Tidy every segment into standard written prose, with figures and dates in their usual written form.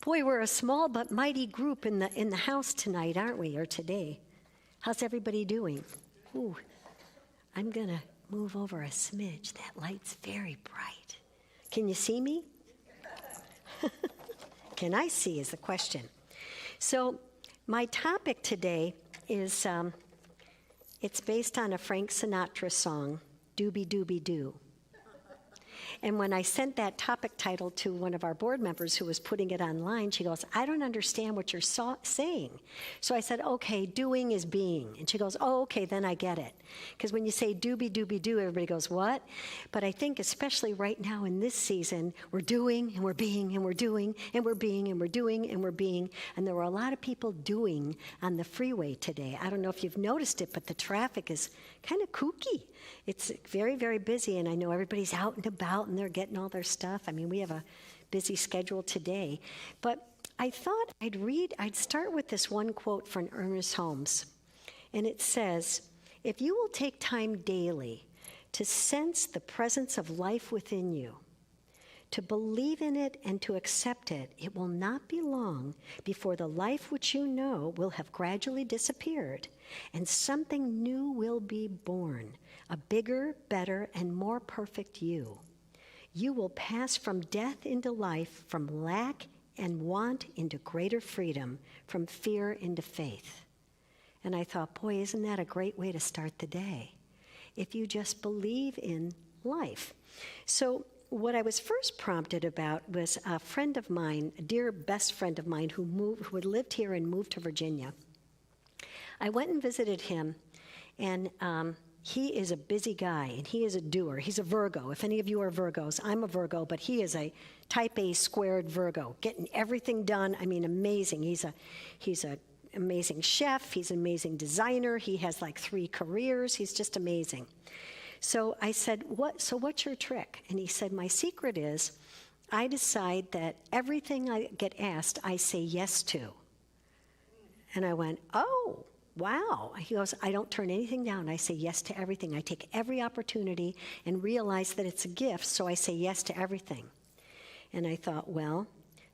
Boy, we're a small but mighty group in the house tonight, aren't we, or today? How's everybody doing? Ooh, I'm going to move over a smidge. That light's very bright. Can you see me? Can I see is the question. So my topic today is, it's based on a Frank Sinatra song, Doobie Doobie Doo. And when I sent that topic title to one of our board members who was putting it online, she goes, I don't understand what you're saying. So I said, okay, doing is being. And she goes, oh, okay, then I get it. Because when you say doobie doobie doo, everybody goes, what? But I think especially right now in this season, we're doing and we're being and we're doing and we're being and we're doing and we're being. And there were a lot of people doing on the freeway today. I don't know if you've noticed it, but the traffic is kind of kooky. It's very, very busy, and I know everybody's out and about and they're getting all their stuff. I mean, we have a busy schedule today. But I thought I'd start with this one quote from Ernest Holmes. And it says, if you will take time daily to sense the presence of life within you, to believe in it and to accept it, it will not be long before the life which you know will have gradually disappeared, and something new will be born, a bigger, better, and more perfect you. You will pass from death into life, from lack and want into greater freedom, from fear into faith. And I thought, boy, isn't that a great way to start the day? If you just believe in life. So what I was first prompted about was a friend of mine, a dear best friend of mine who had lived here and moved to Virginia. I went and visited him, and he is a busy guy, and he is a doer. He's a Virgo. If any of you are Virgos, I'm a Virgo, but he is a type A squared Virgo, getting everything done. I mean, amazing. He's a amazing chef. He's an amazing designer. He has like 3 careers. He's just amazing. So I said, what's your trick? And he said, my secret is I decide that everything I get asked, I say yes to. And I went, oh, wow. He goes, I don't turn anything down. I say yes to everything. I take every opportunity and realize that it's a gift, so I say yes to everything. And I thought, well,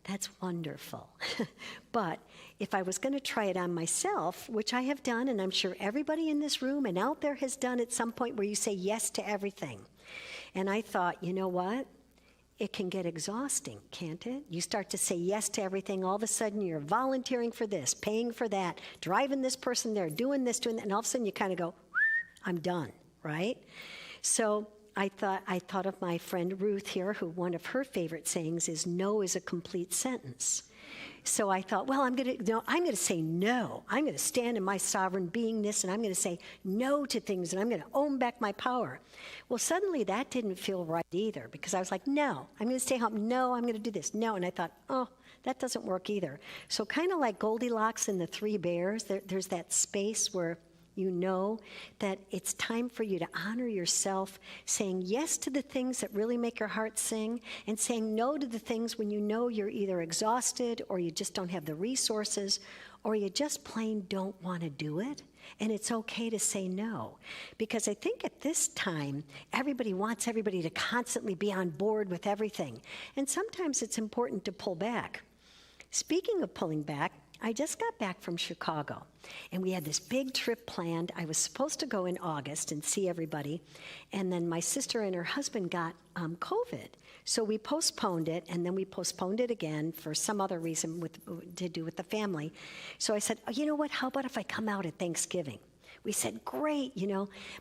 that's wonderful. But if I was going to try it on myself, which I have done, and I'm sure everybody in this room and out there has done at some point where you say yes to everything. And I thought, you know what? It can get exhausting, can't it? You start to say yes to everything. All of a sudden, you're volunteering for this, paying for that, driving this person there, doing this, doing that. And all of a sudden, you kind of go, I'm done, right? So I thought of my friend Ruth here, who one of her favorite sayings is, no is a complete sentence. So I thought, well, I'm going to say no. I'm going to stand in my sovereign beingness, and I'm going to say no to things, and I'm going to own back my power. Well, suddenly that didn't feel right either, because I was like, no, I'm going to stay home. No, I'm going to do this. No, and I thought, oh, that doesn't work either. So kind of like Goldilocks and the 3 bears, there's that space where you know that it's time for you to honor yourself, saying yes to the things that really make your heart sing, and saying no to the things when you know you're either exhausted or you just don't have the resources or you just plain don't want to do it. And it's okay to say no. Because I think at this time, everybody wants everybody to constantly be on board with everything. And sometimes it's important to pull back. Speaking of pulling back, I just got back from Chicago, and we had this big trip planned. I was supposed to go in August and see everybody, and then my sister and her husband got COVID. So we postponed it, and then we postponed it again for some other reason to do with the family. So I said, oh, you know what, how about if I come out at Thanksgiving? We said, great,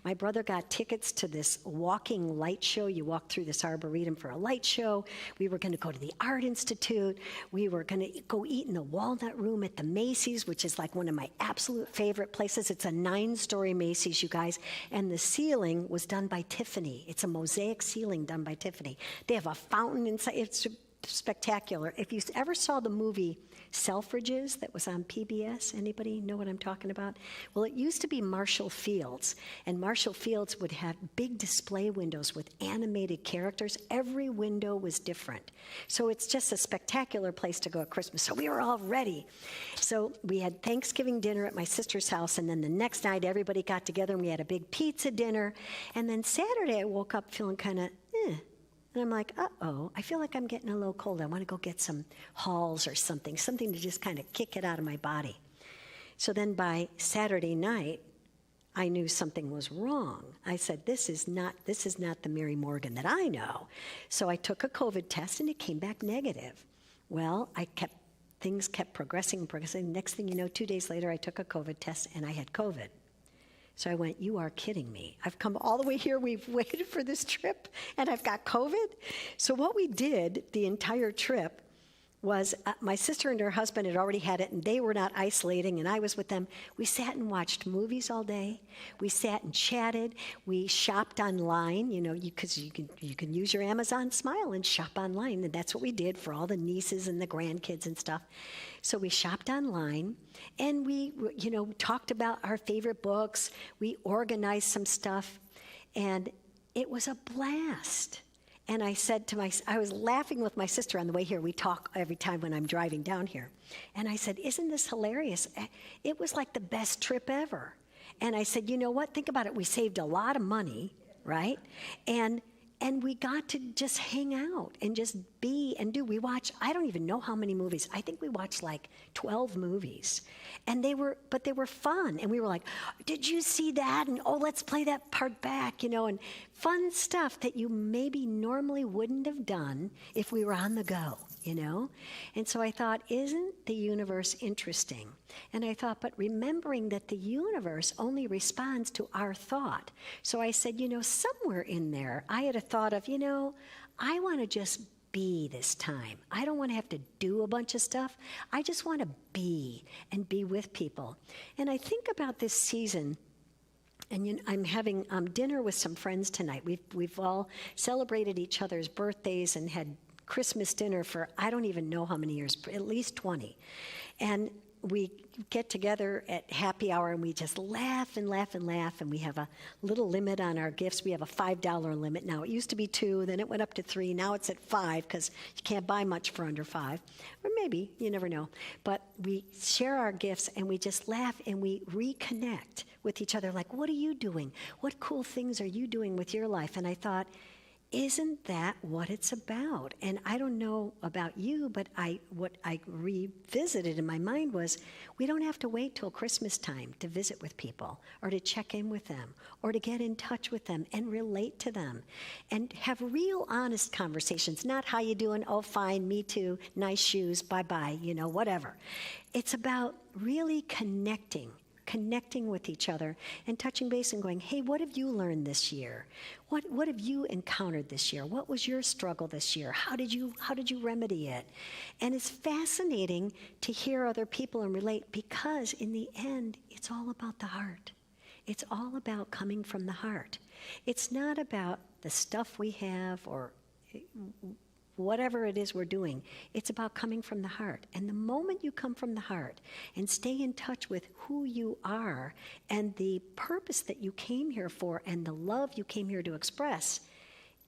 my brother got tickets to this walking light show. You walk through this arboretum for a light show. We were going to go to the Art Institute. We were going to go eat in the Walnut Room at the Macy's, which is like one of my absolute favorite places. It's a 9-story Macy's, you guys, and the ceiling was done by Tiffany. It's a mosaic ceiling done by Tiffany. They have a fountain inside. It's spectacular. If you ever saw the movie Selfridges that was on PBS, anybody know what I'm talking about? Well, it used to be Marshall Fields, and Marshall Fields would have big display windows with animated characters. Every window was different. So it's just a spectacular place to go at Christmas. So we were all ready. So we had Thanksgiving dinner at my sister's house, and then the next night everybody got together and we had a big pizza dinner. And then Saturday I woke up feeling kind of, And I'm like, uh-oh, I feel like I'm getting a little cold. I want to go get some Halls or something to just kind of kick it out of my body. So then by Saturday night, I knew something was wrong. I said, this is not the Mary Morgan that I know. So I took a COVID test and it came back negative. Well, things kept progressing. Next thing you know, 2 days later, I took a COVID test and I had COVID. So I went, you are kidding me. I've come all the way here. We've waited for this trip and I've got COVID. So what we did the entire trip was my sister and her husband had already had it, and they were not isolating, and I was with them. We sat and watched movies all day. We sat and chatted. We shopped online, because you can use your Amazon Smile and shop online, and that's what we did for all the nieces and the grandkids and stuff. So we shopped online, and we, talked about our favorite books. We organized some stuff, and it was a blast. And I said I was laughing with my sister on the way here. We talk every time when I'm driving down here. And I said, isn't this hilarious? It was like the best trip ever. And I said, you know what? Think about it. We saved a lot of money, right? And we got to just hang out and just be and do. We watched, I don't even know how many movies. I think we watched like 12 movies. And they were fun. And we were like, did you see that? And let's play that part back, and fun stuff that you maybe normally wouldn't have done if we were on the go, And so I thought, isn't the universe interesting? And I thought, but remembering that the universe only responds to our thought. So I said, somewhere in there, I had a thought of, I want to just be this time. I don't want to have to do a bunch of stuff. I just want to be and be with people. And I think about this season, and I'm having dinner with some friends tonight. We've all celebrated each other's birthdays and had Christmas dinner for I don't even know how many years, at least 20. And we get together at happy hour and we just laugh and laugh and laugh, and we have a little limit on our gifts. We have a $5 limit now. It used to be $2, then it went up to $3. Now it's at $5 because you can't buy much for under $5. Or maybe, you never know. But we share our gifts and we just laugh and we reconnect with each other. Like, what are you doing? What cool things are you doing with your life? And I thought, isn't that what it's about? And I don't know about you, but what I revisited in my mind was we don't have to wait till Christmas time to visit with people or to check in with them or to get in touch with them and relate to them and have real honest conversations, not how you doing, oh fine, me too, nice shoes, bye-bye, whatever. It's about really connecting with each other and touching base and going, hey, what have you learned this year? What have you encountered this year? What was your struggle this year? How did you remedy it? And it's fascinating to hear other people and relate, because in the end, it's all about the heart. It's all about coming from the heart. It's not about the stuff we have or whatever it is we're doing. It's about coming from the heart. And the moment you come from the heart and stay in touch with who you are and the purpose that you came here for and the love you came here to express,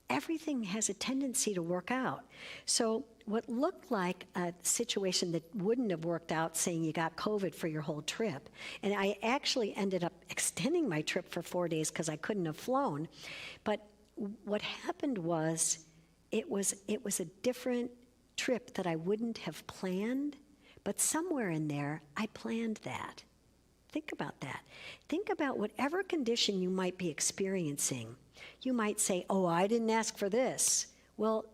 everything has a tendency to work out. So what looked like a situation that wouldn't have worked out, saying you got COVID for your whole trip, and I actually ended up extending my trip for 4 days because I couldn't have flown, but what happened was it was a different trip that I wouldn't have planned, but somewhere in there, I planned that. Think about that. Think about whatever condition you might be experiencing. You might say, oh, I didn't ask for this. Well,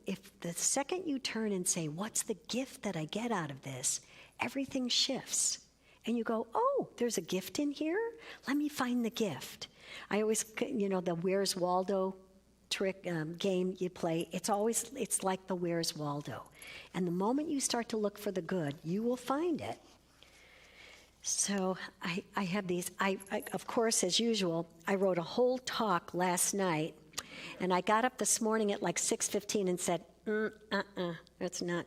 if the second you turn and say, what's the gift that I get out of this, everything shifts. And you go, oh, there's a gift in here? Let me find the gift. I always, the Where's Waldo trick game you play, it's like the Where's Waldo. And the moment you start to look for the good, you will find it. So I have these, I of course, as usual, I wrote a whole talk last night, and I got up this morning at like 6:15 and said, that's not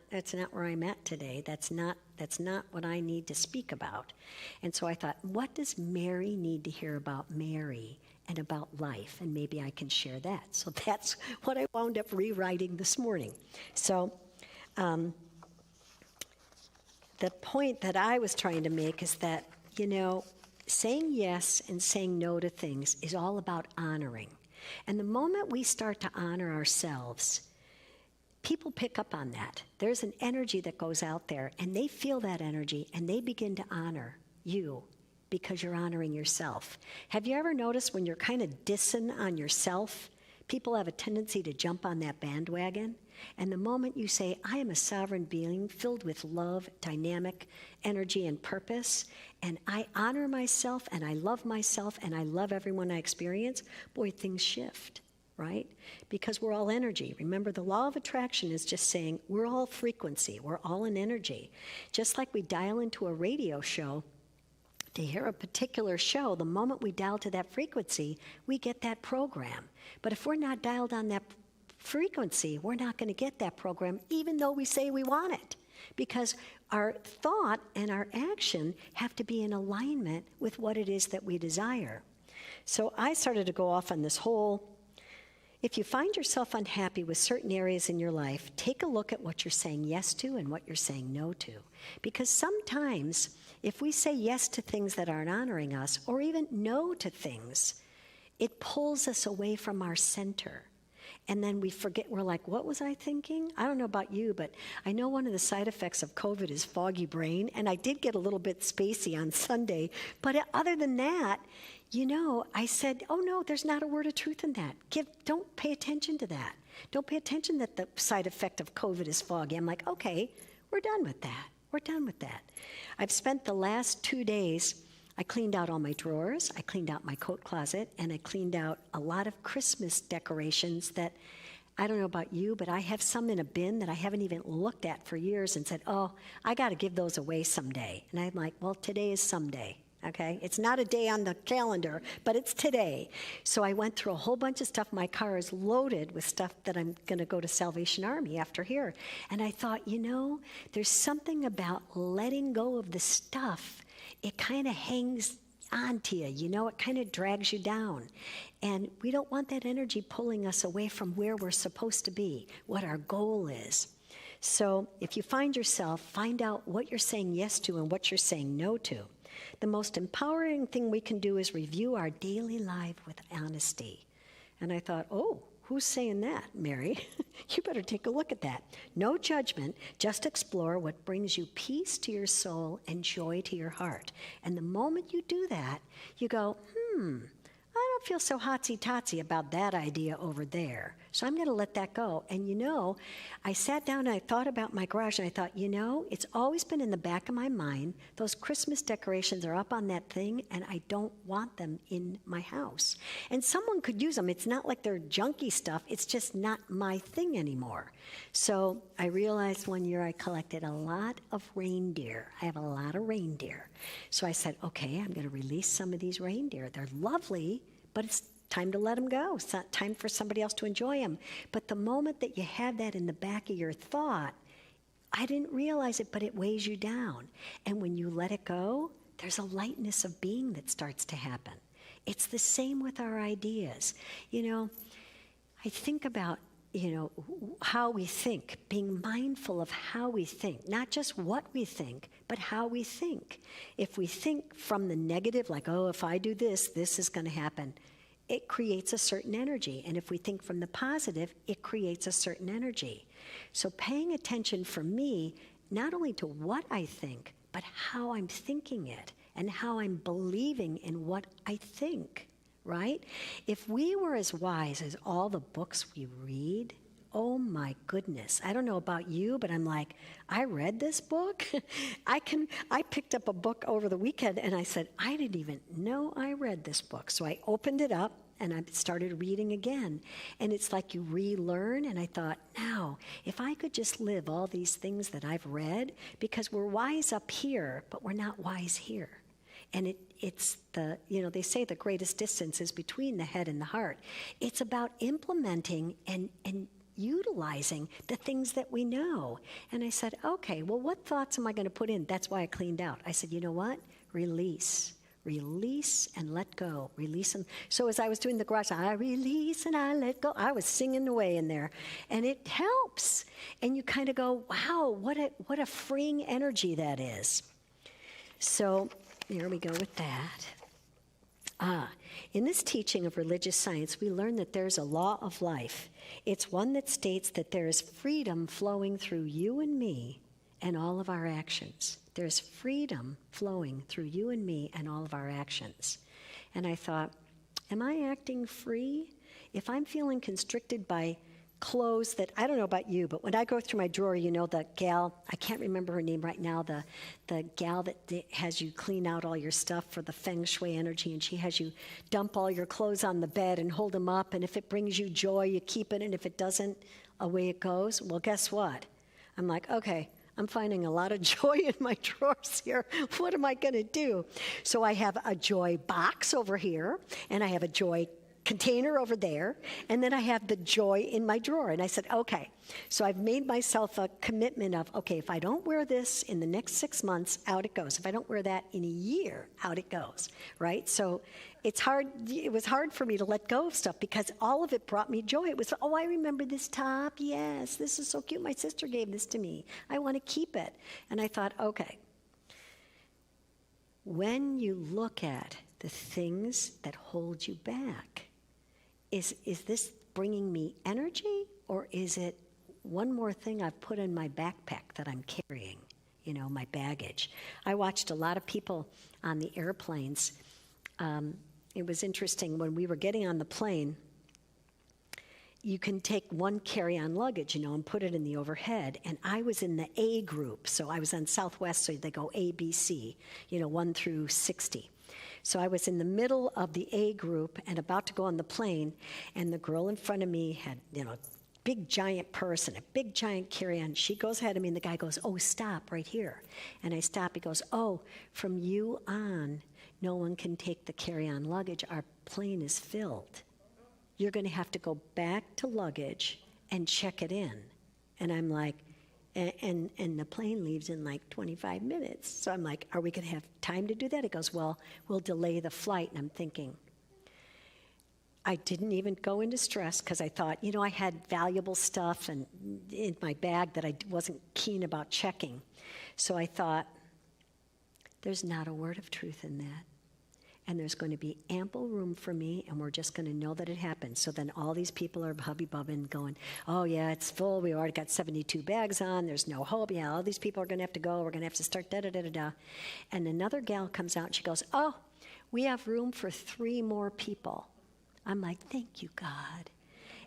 where I'm at today. That's not what I need to speak about. And so I thought, what does Mary need to hear about Mary and about life? And maybe I can share that. So that's what I wound up rewriting this morning. So the point that I was trying to make is that, saying yes and saying no to things is all about honoring. And the moment we start to honor ourselves, people pick up on that. There's an energy that goes out there, and they feel that energy, and they begin to honor you because you're honoring yourself. Have you ever noticed when you're kind of dissing on yourself, people have a tendency to jump on that bandwagon? And the moment you say, I am a sovereign being filled with love, dynamic energy, and purpose, and I honor myself, and I love everyone I experience, boy, things shift, right? Because we're all energy. Remember, the law of attraction is just saying we're all frequency, we're all in energy. Just like we dial into a radio show, to hear a particular show, the moment we dial to that frequency, we get that program. But if we're not dialed on that frequency, we're not going to get that program, even though we say we want it. Because our thought and our action have to be in alignment with what it is that we desire. So I started to go off on this whole, if you find yourself unhappy with certain areas in your life, take a look at what you're saying yes to and what you're saying no to. Because sometimes, if we say yes to things that aren't honoring us, or even no to things, it pulls us away from our center. And then we forget, we're like, what was I thinking? I don't know about you, but I know one of the side effects of COVID is foggy brain, and I did get a little bit spacey on Sunday. But other than that, I said, oh no, there's not a word of truth in that. Don't pay attention to that. Don't pay attention that the side effect of COVID is foggy. I'm like, okay, we're done with that. We're done with that. I've spent the last 2 days, I cleaned out all my drawers, I cleaned out my coat closet, and I cleaned out a lot of Christmas decorations that, I don't know about you, but I have some in a bin that I haven't even looked at for years and said, oh, I got to give those away someday. And I'm like, well, today is someday. Okay, it's not a day on the calendar, but it's today. So I went through a whole bunch of stuff. My car is loaded with stuff that I'm going to go to Salvation Army after here. And I thought, there's something about letting go of the stuff. It kind of hangs on to you, it kind of drags you down. And we don't want that energy pulling us away from where we're supposed to be, what our goal is. So if you find yourself, find out what you're saying yes to and what you're saying no to. The most empowering thing we can do is review our daily life with honesty. And I thought, oh, who's saying that, Mary? You better take a look at that. No judgment, just explore what brings you peace to your soul and joy to your heart. And the moment you do that, you go, I don't feel so hotsy-totsy about that idea over there. So I'm going to let that go. And I sat down and I thought about my garage, and I thought, it's always been in the back of my mind. Those Christmas decorations are up on that thing, and I don't want them in my house. And someone could use them. It's not like they're junky stuff. It's just not my thing anymore. So I realized one year I collected a lot of reindeer. I have a lot of reindeer. So I said, okay, I'm going to release some of these reindeer. They're lovely, but it's time to let them go. It's not time for somebody else to enjoy them. But the moment that you have that in the back of your thought, I didn't realize it, but it weighs you down. And when you let it go, there's a lightness of being that starts to happen. It's the same with our ideas. I think about, how we think, being mindful of how we think, not just what we think, but how we think. If we think from the negative, like, oh, if I do this, this is going to happen, it creates a certain energy. And if we think from the positive, it creates a certain energy. So paying attention for me, not only to what I think, but how I'm thinking it and how I'm believing in what I think, right? If we were as wise as all the books we read, oh my goodness. I don't know about you, but I'm like, I read this book. I picked up a book over the weekend and I said, I didn't even know I read this book. So I opened it up and I started reading again. And it's like you relearn. And I thought, now, if I could just live all these things that I've read, because we're wise up here, but we're not wise here. And it's the, they say the greatest distance is between the head and the heart. It's about implementing and utilizing the things that we know. And I said, okay, well, what thoughts am I going to put in? That's why I cleaned out. I said, you know what? Release and let go. Release and so as I was doing the garage, I release and I let go. I was singing away in there, and it helps. And you kind of go, wow, what a freeing energy that is. So there we go with that. In this teaching of religious science, we learn that there's a law of life. It's one that states that there is freedom flowing through you and me and all of our actions. There's freedom flowing through you and me and all of our actions. And I thought, am I acting free? If I'm feeling constricted by clothes that, I don't know about you, but when I go through my drawer, you know, the gal, I can't remember her name right now, the gal that has you clean out all your stuff for the feng shui energy, and she has you dump all your clothes on the bed and hold them up, and if it brings you joy, you keep it, and if it doesn't, away it goes. Well, guess what? I'm like, okay, I'm finding a lot of joy in my drawers here. What am I going to do? So I have a joy box over here, and I have a joy container over there, and then I have the joy in my drawer. And I said, okay. So I've made myself a commitment of, okay, if I don't wear this in the next 6 months, out it goes. If I don't wear that in a year, out it goes, right? So it's hard. It was hard for me to let go of stuff because all of it brought me joy. It was, oh, I remember this top. Yes, this is so cute. My sister gave this to me. I want to keep it. And I thought, okay, when you look at the things that hold you back, is this bringing me energy, or is it one more thing I've put in my backpack that I'm carrying, you know, my baggage? I watched a lot of people on the airplanes. It was interesting, when we were getting on the plane, you can take one carry-on luggage, you know, and put it in the overhead. And I was in the A group, so I was on Southwest, so they go A, B, C, you know, 1 through 60. So I was in the middle of the A group and about to go on the plane, and the girl in front of me had, you know, a big giant purse and a big giant carry-on. She goes ahead of me, and the guy goes, oh, stop right here. And I stop. He goes, oh, from you on, no one can take the carry-on luggage. Our plane is filled. You're going to have to go back to luggage and check it in. And I'm like, and the plane leaves in like 25 minutes. So I'm like, are we going to have time to do that? He goes, well, we'll delay the flight. And I'm thinking, I didn't even go into stress because I thought, you know, I had valuable stuff and in my bag that I wasn't keen about checking. So I thought, there's not a word of truth in that. And there's going to be ample room for me, and we're just going to know that it happened. So then all these people are hubby-bubbing, going, oh, yeah, it's full. We already got 72 bags on. There's no hope. Yeah, all these people are going to have to go. We're going to have to start da-da-da-da-da. And another gal comes out, and she goes, oh, we have room for 3 more people. I'm like, thank you, God.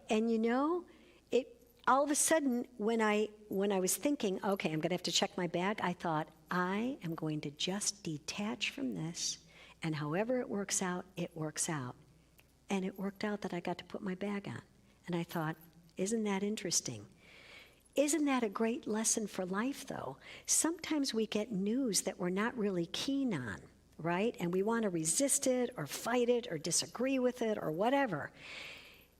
And, you know, all of a sudden, when I was thinking, okay, I'm going to have to check my bag, I thought, I am going to just detach from this. And however it works out, it works out. And it worked out that I got to put my bag on. And I thought, isn't that interesting? Isn't that a great lesson for life, though? Sometimes we get news that we're not really keen on, right? And we want to resist it or fight it or disagree with it or whatever.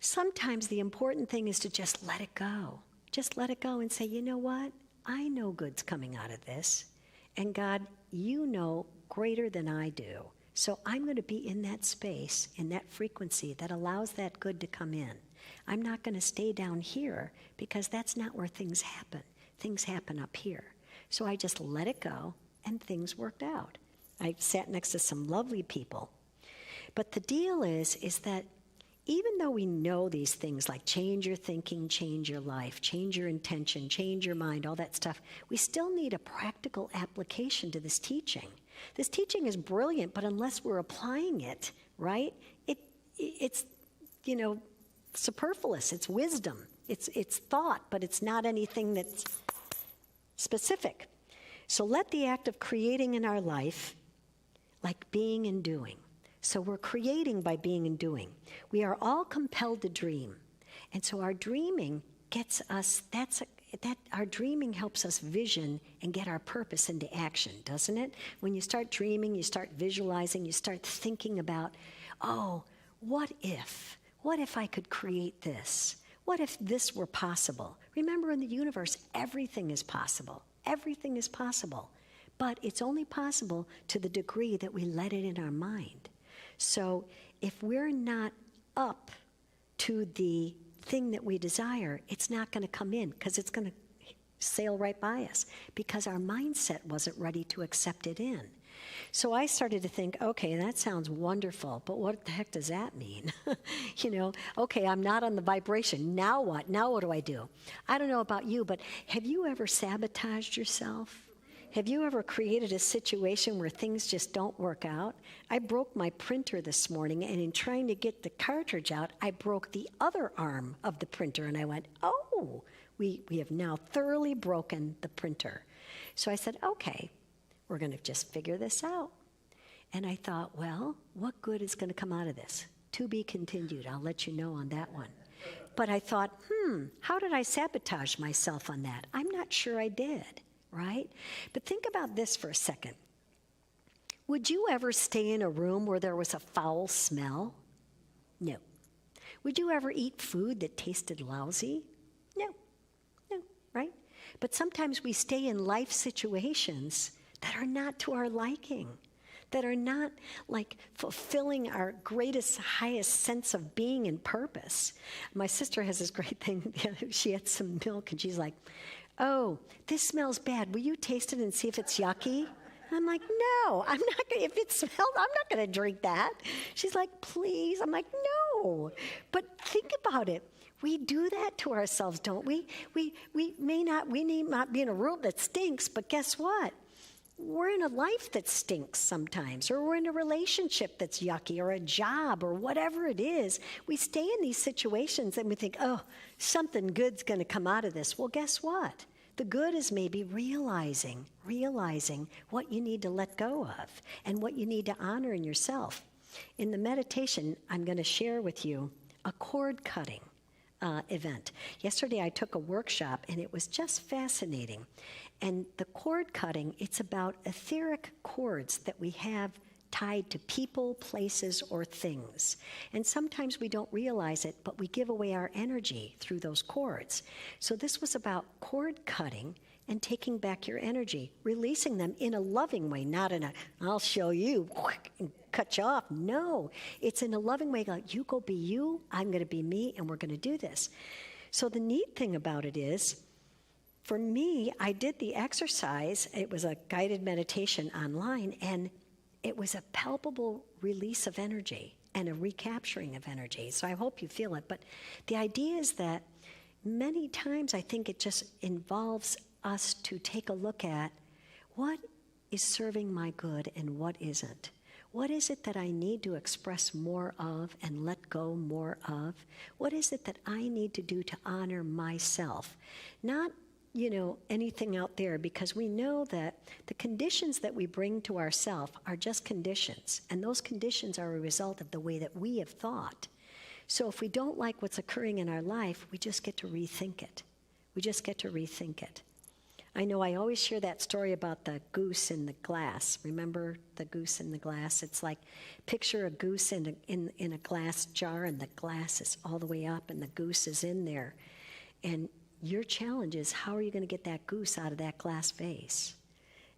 Sometimes the important thing is to just let it go. Just let it go and say, you know what? I know good's coming out of this. And God, you know greater than I do. So I'm going to be in that space, in that frequency that allows that good to come in. I'm not going to stay down here because that's not where things happen. Things happen up here. So I just let it go, and things worked out. I sat next to some lovely people. But the deal is that even though we know these things like change your thinking, change your life, change your intention, change your mind, all that stuff, we still need a practical application to this teaching. This teaching is brilliant, but unless we're applying it, right, it's, you know, superfluous. It's wisdom. It's thought, but it's not anything that's specific. So let the act of creating in our life like being and doing. So we're creating by being and doing. We are all compelled to dream. And so our dreaming gets us, our dreaming helps us vision and get our purpose into action, doesn't it? When you start dreaming, you start visualizing, you start thinking about, oh, what if? What if I could create this? What if this were possible? Remember, in the universe, everything is possible. Everything is possible. But it's only possible to the degree that we let it in our mind. So if we're not up to the thing that we desire, it's not going to come in because it's going to sail right by us because our mindset wasn't ready to accept it in. So I started to think, okay, that sounds wonderful, but what the heck does that mean? Okay, I'm not on the vibration. Now what? Now what do I do? I don't know about you, but have you ever sabotaged yourself? Have you ever created a situation where things just don't work out? I broke my printer this morning, and in trying to get the cartridge out, I broke the other arm of the printer, and I went, oh, we have now thoroughly broken the printer. So I said, okay, we're going to just figure this out. And I thought, well, what good is going to come out of this? To be continued. I'll let you know on that one. But I thought, how did I sabotage myself on that? I'm not sure I did. Right? But think about this for a second. Would you ever stay in a room where there was a foul smell? No. Would you ever eat food that tasted lousy? No. No, right? But sometimes we stay in life situations that are not to our liking, that are not like fulfilling our greatest, highest sense of being and purpose. My sister has this great thing. She had some milk and she's like, oh, this smells bad. Will you taste it and see if it's yucky? And I'm like, no, I'm not going to, if it smells, I'm not going to drink that. She's like, please. I'm like, no. But think about it. We do that to ourselves, don't we? We may not be in a room that stinks, but guess what? We're in a life that stinks sometimes, or we're in a relationship that's yucky, or a job, or whatever it is. We stay in these situations and we think, oh, something good's going to come out of this. Well, guess what? The good is maybe realizing what you need to let go of and what you need to honor in yourself. In the meditation, I'm going to share with you a cord cutting event. Yesterday I took a workshop and it was just fascinating. And the cord cutting, it's about etheric cords that we have tied to people, places, or things. And sometimes we don't realize it, but we give away our energy through those cords. So this was about cord cutting and taking back your energy, releasing them in a loving way, not in a, I'll show you, and cut you off. No, it's in a loving way, like, you go be you, I'm going to be me, and we're going to do this. So the neat thing about it is, for me, I did the exercise. It was a guided meditation online, and it was a palpable release of energy and a recapturing of energy. So I hope you feel it. But the idea is that many times I think it just involves us to take a look at what is serving my good and what isn't. What is it that I need to express more of and let go more of? What is it that I need to do to honor myself? Not anything out there, because we know that the conditions that we bring to ourselves are just conditions, and those conditions are a result of the way that we have thought. So if we don't like what's occurring in our life, we just get to rethink it. We just get to rethink it. I know I always share that story about the goose in the glass. Remember the goose in the glass? It's like, picture a goose in a glass jar, and the glass is all the way up, and the goose is in there. And your challenge is, how are you going to get that goose out of that glass vase?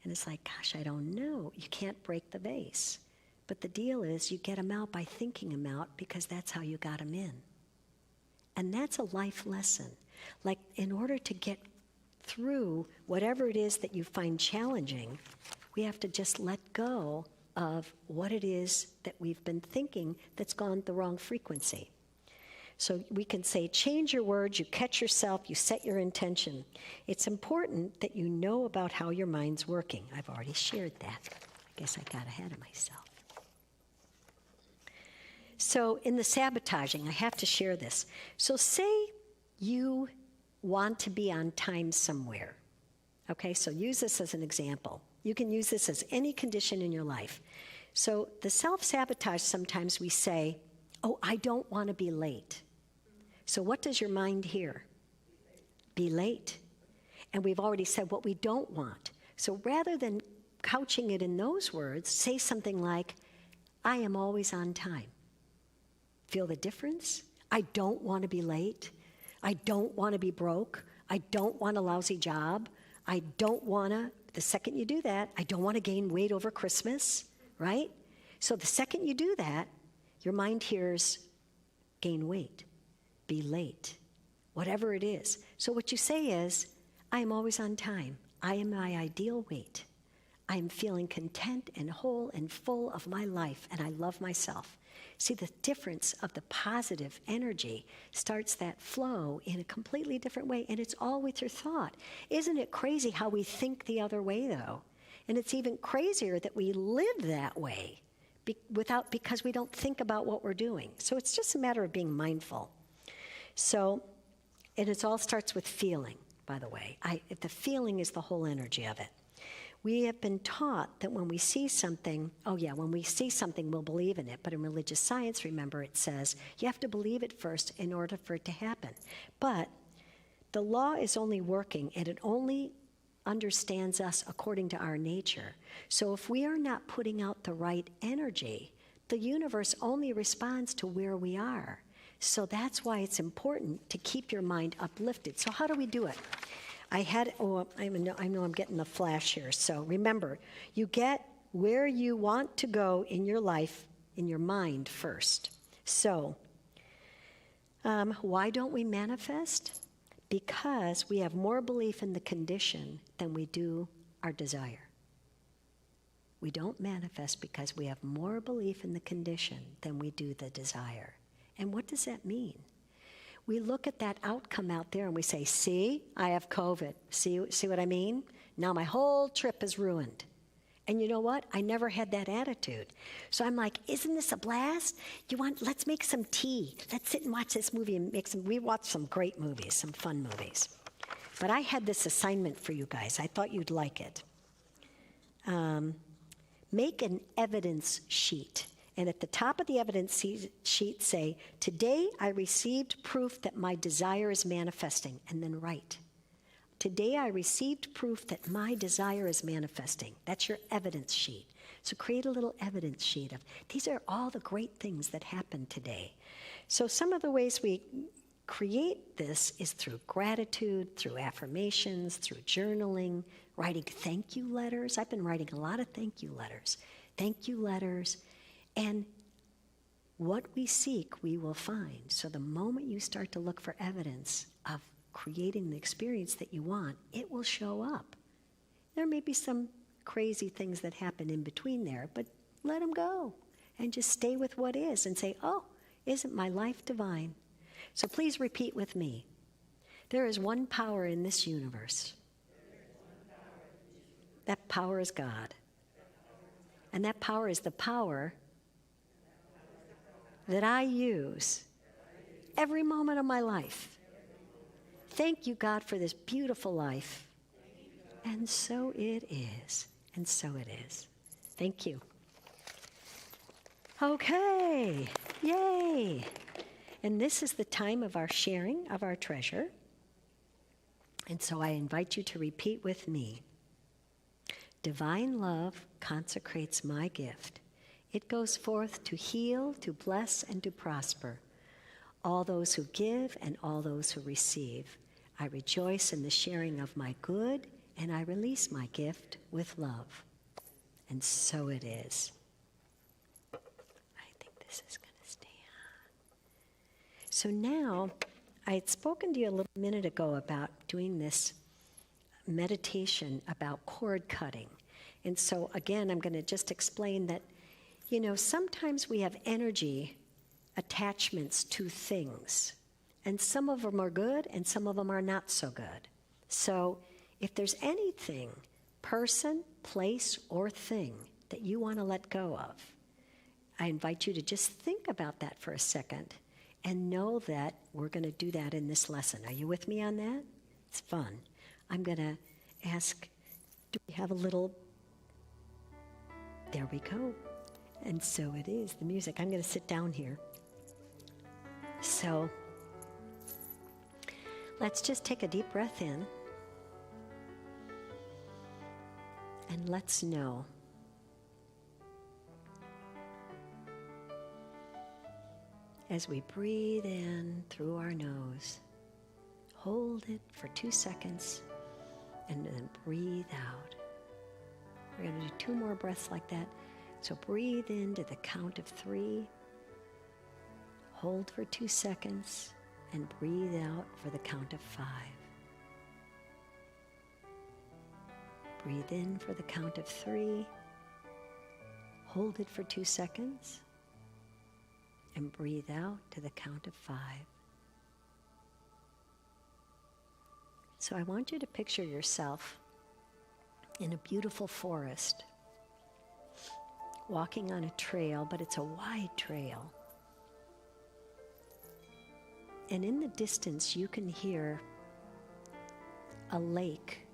And it's like, gosh, I don't know. You can't break the vase. But the deal is, you get them out by thinking them out, because that's how you got them in. And that's a life lesson. Like, in order to get through whatever it is that you find challenging, we have to just let go of what it is that we've been thinking that's gone the wrong frequency. So we can say, change your words, you catch yourself, you set your intention. It's important that you know about how your mind's working. I've already shared that. I guess I got ahead of myself. So in the sabotaging, I have to share this. So say you want to be on time somewhere. Okay, so use this as an example. You can use this as any condition in your life. So the self-sabotage, sometimes we say, oh, I don't want to be late. So what does your mind hear? Be late. And we've already said what we don't want. So rather than couching it in those words, say something like, I am always on time. Feel the difference? I don't want to be late. I don't want to be broke. I don't want a lousy job. I don't want to, the second you do that, I don't want to gain weight over Christmas, right? So the second you do that, your mind hears gain weight, be late, whatever it is. So what you say is, I am always on time. I am my ideal weight. I'm feeling content and whole and full of my life, and I love myself. See, the difference of the positive energy starts that flow in a completely different way, and it's all with your thought. Isn't it crazy how we think the other way, though? And it's even crazier that we live that way because we don't think about what we're doing. So it's just a matter of being mindful. So, and it all starts with feeling, by the way. The feeling is the whole energy of it. We have been taught that when we see something, when we see something, we'll believe in it. But in religious science, remember, it says you have to believe it first in order for it to happen. But the law is only working, and it only understands us according to our nature. So if we are not putting out the right energy, the universe only responds to where we are. So that's why it's important to keep your mind uplifted. So how do we do it? I know I'm getting the flash here. So remember, you get where you want to go in your life, in your mind first. So why don't we manifest? Because we have more belief in the condition than we do our desire. We don't manifest because we have more belief in the condition than we do the desire. And what does that mean? We look at that outcome out there and we say, see, I have COVID. See what I mean? Now my whole trip is ruined. And you know what? I never had that attitude. So I'm like, isn't this a blast? Let's make some tea. Let's sit and watch this movie and we watched some great movies, some fun movies. But I had this assignment for you guys. I thought you'd like it. Make an evidence sheet. And at the top of the evidence sheet say, today I received proof that my desire is manifesting, and then write. Today I received proof that my desire is manifesting. That's your evidence sheet. So create a little evidence sheet of, these are all the great things that happened today. So some of the ways we create this is through gratitude, through affirmations, through journaling, writing thank you letters. I've been writing a lot of thank you letters. Thank you letters. And what we seek, we will find. So the moment you start to look for evidence of creating the experience that you want, it will show up. There may be some crazy things that happen in between there, but let them go. And just stay with what is and say, oh, isn't my life divine? So please repeat with me. There is one power in this universe. That power is God. And that power is the power that I use every moment of my life. Thank you, God, for this beautiful life. And so it is. And so it is. Thank you. Okay. Yay. And this is the time of our sharing of our treasure. And so I invite you to repeat with me. Divine love consecrates my gift. It goes forth to heal, to bless, and to prosper. All those who give and all those who receive. I rejoice in the sharing of my good, and I release my gift with love. And so it is. I think this is going to stay on. So now, I had spoken to you a little minute ago about doing this meditation about cord cutting. And so again, I'm going to just explain that, sometimes we have energy attachments to things. And some of them are good and some of them are not so good. So if there's anything, person, place, or thing that you want to let go of, I invite you to just think about that for a second and know that we're going to do that in this lesson. Are you with me on that? It's fun. I'm going to ask, do we have a little, there we go. And so it is, the music. I'm going to sit down here. So let's just take a deep breath in. And let's know. As we breathe in through our nose, hold it for 2 seconds, and then breathe out. We're going to do 2 more breaths like that. So breathe in to the count of 3, hold for 2 seconds, and breathe out for the count of 5. Breathe in for the count of 3. Hold it for 2 seconds. And breathe out to the count of 5. So I want you to picture yourself in a beautiful forest, walking on a trail, but it's a wide trail. And in the distance, you can hear a lake.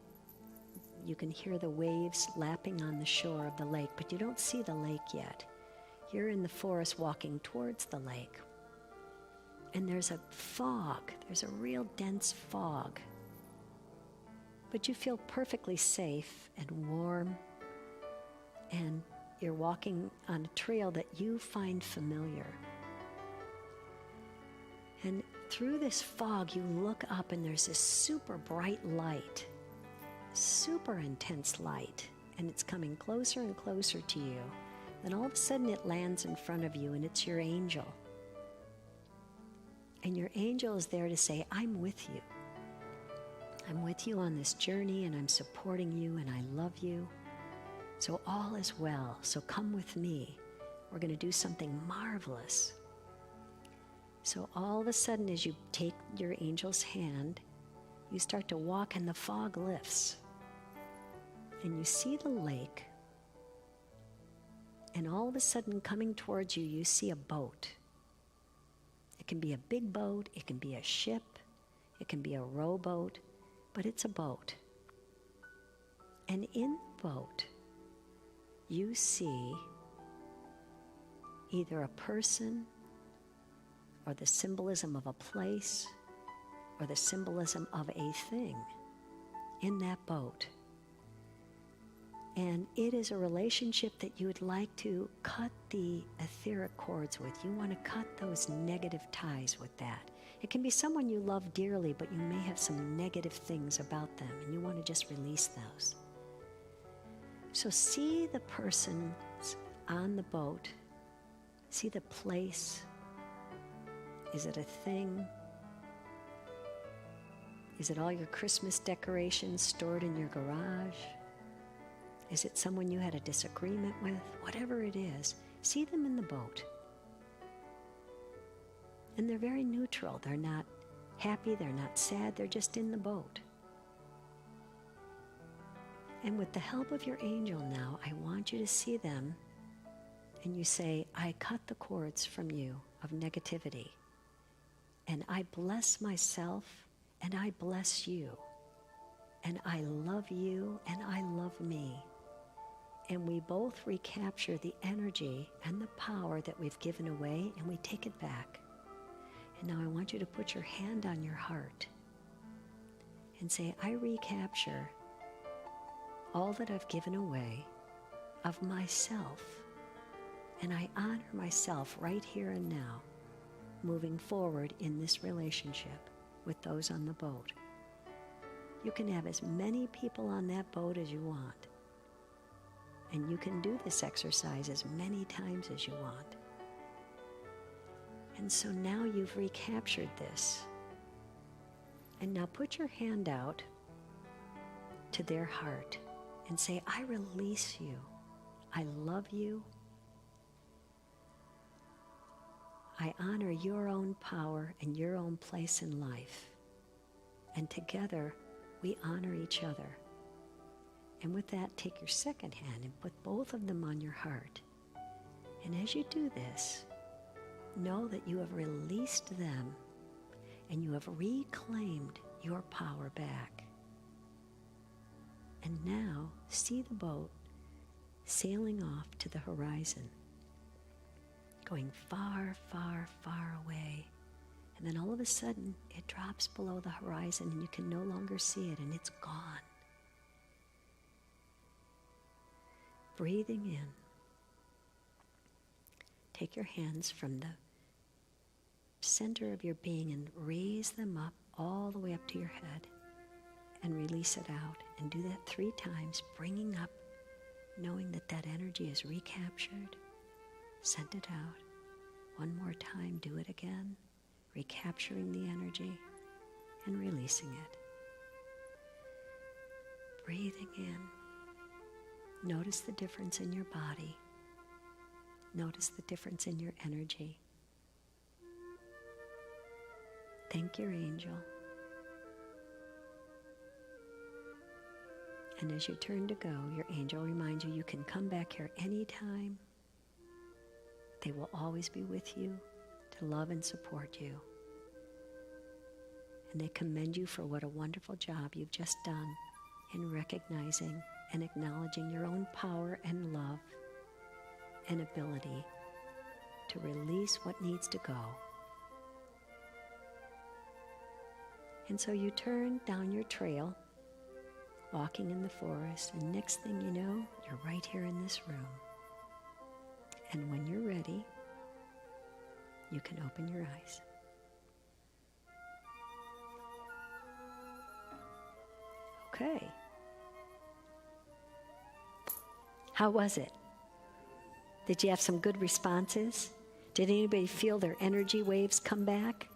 You can hear the waves lapping on the shore of the lake, but you don't see the lake yet. You're in the forest walking towards the lake. And there's a fog. There's a real dense fog. But you feel perfectly safe and warm. And you're walking on a trail that you find familiar. And through this fog, you look up and there's this super bright light, super intense light, and it's coming closer and closer to you. Then all of a sudden it lands in front of you, and it's your angel. And your angel is there to say, I'm with you. I'm with you on this journey, and I'm supporting you, and I love you. So all is well. So come with me. We're going to do something marvelous. So all of a sudden, as you take your angel's hand, you start to walk and the fog lifts. And you see the lake. And all of a sudden, coming towards you, you see a boat. It can be a big boat, it can be a ship, it can be a rowboat, but it's a boat. And in the boat, you see either a person, or the symbolism of a place, or the symbolism of a thing in that boat. And it is a relationship that you would like to cut the etheric cords with. You want to cut those negative ties with that. It can be someone you love dearly, but you may have some negative things about them, and you want to just release those. So see the person on the boat. See the place. Is it a thing? Is it all your Christmas decorations stored in your garage? Is it someone you had a disagreement with? Whatever it is, see them in the boat. And they're very neutral. They're not happy, they're not sad, they're just in the boat. And with the help of your angel now, I want you to see them, and you say, I cut the cords from you of negativity. And I bless myself, and I bless you. And I love you, and I love me. And we both recapture the energy and the power that we've given away, and we take it back. And now I want you to put your hand on your heart and say, I recapture all that I've given away of myself. And I honor myself right here and now, moving forward in this relationship with those on the boat. You can have as many people on that boat as you want. And you can do this exercise as many times as you want. And so now you've recaptured this. And now put your hand out to their heart and say, I release you. I love you. I honor your own power and your own place in life. And together, we honor each other. And with that, take your second hand and put both of them on your heart. And as you do this, know that you have released them and you have reclaimed your power back. And now, see the boat sailing off to the horizon, going far, far, far away. And then all of a sudden, it drops below the horizon and you can no longer see it, and it's gone. Breathing in. Take your hands from the center of your being and raise them up all the way up to your head and release it out. And do that 3 times, bringing up, knowing that that energy is recaptured. Send it out. One more time, do it again, recapturing the energy and releasing it. Breathing in Notice the difference in your body. Notice the difference in your energy. Thank your angel. And as you turn to go, your angel reminds you can come back here anytime. They will always be with you to love and support you. And they commend you for what a wonderful job you've just done in recognizing and acknowledging your own power and love and ability to release what needs to go. And so you turn down your trail, walking in the forest, and next thing you know, you're right here in this room. And when you're ready, you can open your eyes. Okay. How was it? Did you have some good responses? Did anybody feel their energy waves come back?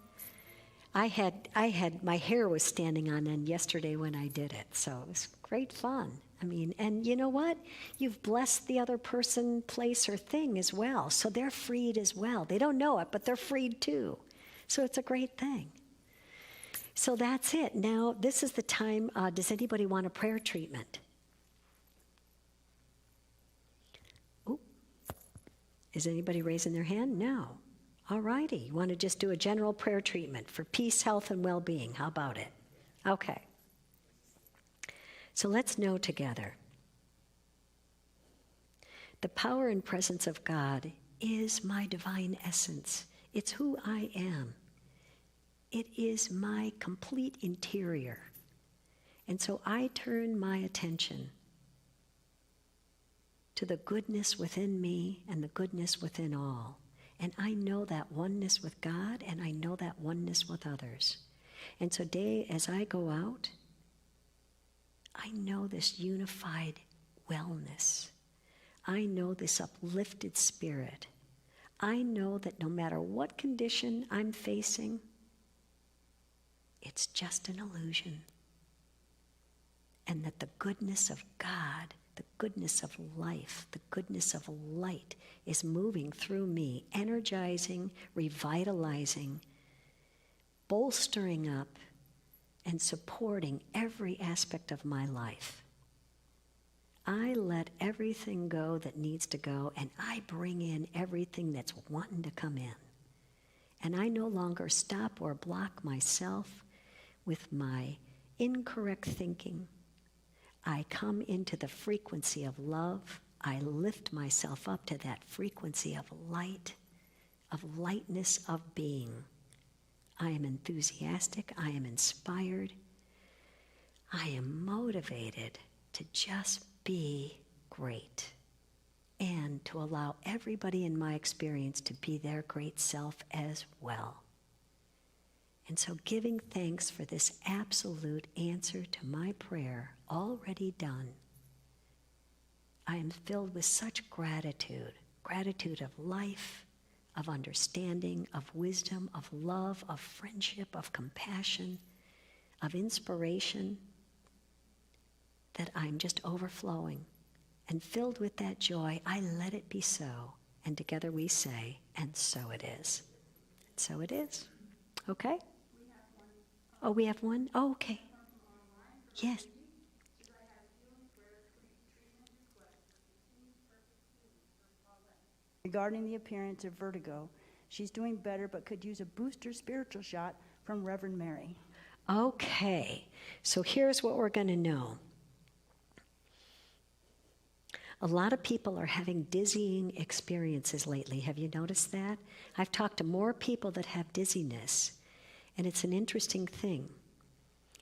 I had my hair was standing on end yesterday when I did it, so it was great fun. I mean, and you know what? You've blessed the other person, place, or thing as well, so they're freed as well. They don't know it, but they're freed too. So it's a great thing. So that's it. Now, this is the time. Does anybody want a prayer treatment? Ooh. Is anybody raising their hand? No. All righty. You want to just do a general prayer treatment for peace, health, and well-being. How about it? Okay. So let's know together. The power and presence of God is my divine essence. It's who I am. It is my complete interior. And so I turn my attention to the goodness within me and the goodness within all. And I know that oneness with God, and I know that oneness with others. And so today, as I go out, I know this unified wellness. I know this uplifted spirit. I know that no matter what condition I'm facing, it's just an illusion. And that the goodness of God, the goodness of life, the goodness of light is moving through me, energizing, revitalizing, bolstering up, and supporting every aspect of my life. I let everything go that needs to go, and I bring in everything that's wanting to come in. And I no longer stop or block myself with my incorrect thinking. I come into the frequency of love. I lift myself up to that frequency of light, of lightness of being. I am enthusiastic. I am inspired. I am motivated to just be great and to allow everybody in my experience to be their great self as well. And so giving thanks for this absolute answer to my prayer already done, I am filled with such gratitude, gratitude of life, of understanding, of wisdom, of love, of friendship, of compassion, of inspiration, that I'm just overflowing. And filled with that joy, I let it be so. And together we say, and so it is. And so it is. Okay? Oh, we have one? Oh, okay. Yes. Regarding the appearance of vertigo, she's doing better but could use a booster spiritual shot from Reverend Mary. Okay. So here's what we're going to know. A lot of people are having dizzying experiences lately. Have you noticed that? I've talked to more people that have dizziness, and it's an interesting thing.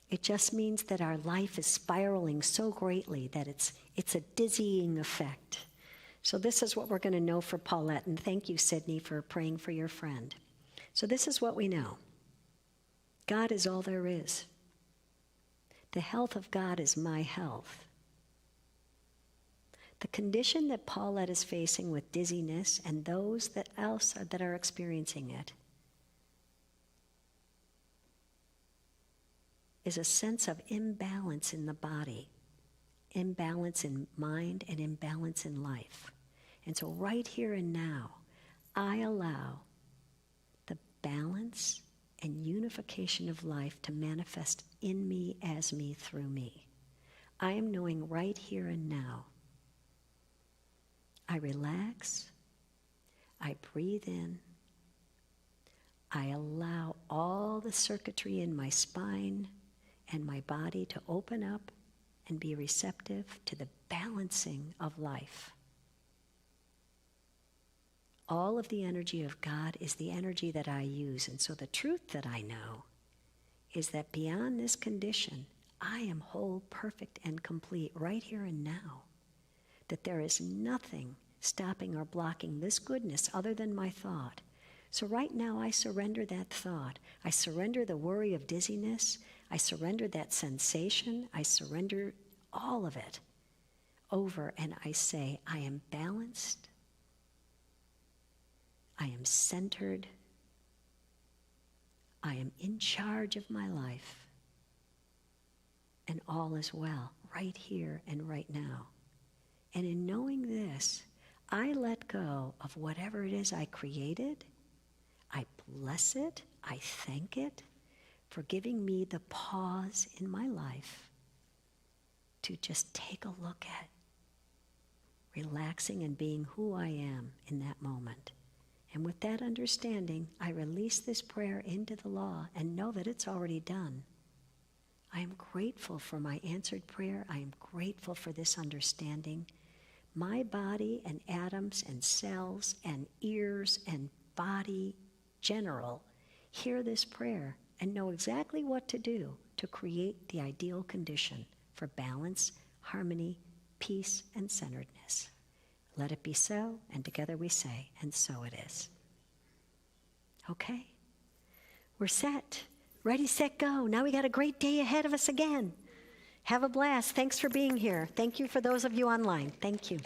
It just means that our life is spiraling so greatly that it's a dizzying effect. So this is what we're going to know for Paulette, and thank you, Sydney, for praying for your friend. So this is what we know. God is all there is. The health of God is my health. The condition that Paulette is facing with dizziness and those that are experiencing it is a sense of imbalance in the body. imbalance in mind and imbalance in life. And so right here and now, I allow the balance and unification of life to manifest in me, as me, through me. I am knowing right here and now. I relax. I breathe in. I allow all the circuitry in my spine and my body to open up and be receptive to the balancing of life. All of the energy of God is the energy that I use. And so the truth that I know is that beyond this condition, I am whole, perfect, and complete right here and now. That there is nothing stopping or blocking this goodness other than my thought. So right now I surrender that thought. I surrender the worry of dizziness. I surrender that sensation. I surrender all of it over, and I say, I am balanced. I am centered. I am in charge of my life. And all is well, right here and right now. And in knowing this, I let go of whatever it is I created. I bless it. I thank it for giving me the pause in my life to just take a look at relaxing and being who I am in that moment. And with that understanding, I release this prayer into the law and know that it's already done. I am grateful for my answered prayer. I am grateful for this understanding. My body and atoms and cells and ears and body general hear this prayer and know exactly what to do to create the ideal condition for balance, harmony, peace, and centeredness. Let it be so, and together we say, and so it is. Okay? We're set. Ready, set, go. Now we got a great day ahead of us again. Have a blast. Thanks for being here. Thank you for those of you online. Thank you.